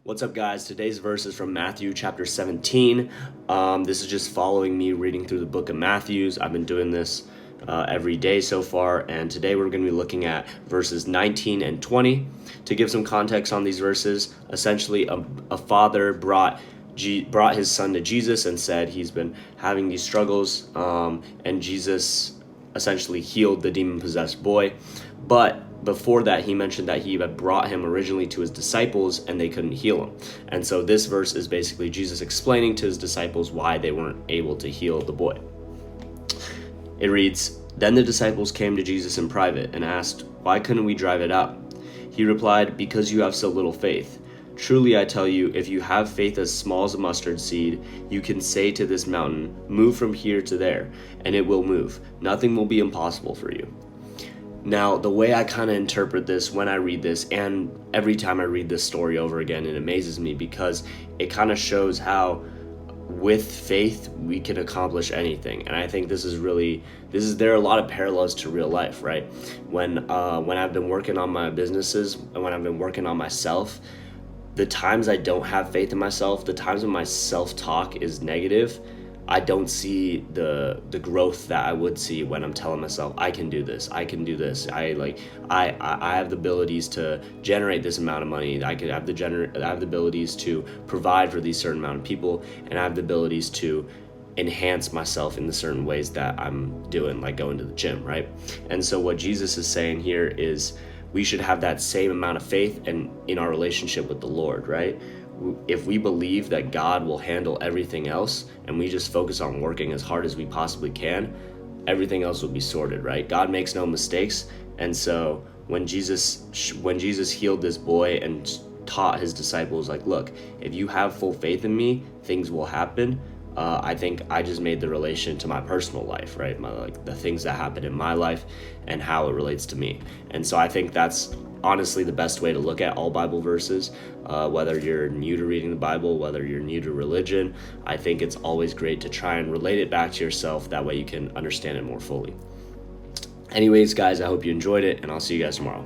What's up, guys? Today's verse is from Matthew chapter 17. This is just following me reading through the book of Matthew. I've been doing this every day so far, and today we're going to be looking at verses 19 and 20. To give some context on these verses, essentially a father brought his son to Jesus and said he's been having these struggles, and Jesus essentially healed the demon-possessed boy. But before that, he mentioned that he had brought him originally to his disciples and they couldn't heal him. And so this verse is basically Jesus explaining to his disciples why they weren't able to heal the boy. It reads, "Then the disciples came to Jesus in private and asked, 'Why couldn't we drive it out?' He replied, 'Because you have so little faith. Truly I tell you, if you have faith as small as a mustard seed, you can say to this mountain, 'Move from here to there,' and it will move. Nothing will be impossible for you." Now, the way I kind of interpret this when I read this, and every time I read this story over again, it amazes me because it kind of shows how with faith we can accomplish anything. And I think there are a lot of parallels to real life, right? When I've been working on my businesses and when I've been working on myself, the times I don't have faith in myself, the times when my self-talk is negative, I don't see the growth that I would see when I'm telling myself I can do this. I have the abilities to generate this amount of money. I have the abilities to provide for these certain amount of people, and I have the abilities to enhance myself in the certain ways that I'm doing, like going to the gym, right? And so what Jesus is saying here is we should have that same amount of faith in our relationship with the Lord, right? If we believe that God will handle everything else and we just focus on working as hard as we possibly can, everything else will be sorted, right? God makes no mistakes. And so when Jesus healed this boy and taught his disciples, like, look, if you have full faith in me, things will happen. I think I just made the relation to my personal life, right? The things that happen in my life and how it relates to me. And so I think that's honestly the best way to look at all Bible verses, whether you're new to reading the Bible, whether you're new to religion. I think it's always great to try and relate it back to yourself. That way you can understand it more fully. Anyways, guys, I hope you enjoyed it, and I'll see you guys tomorrow.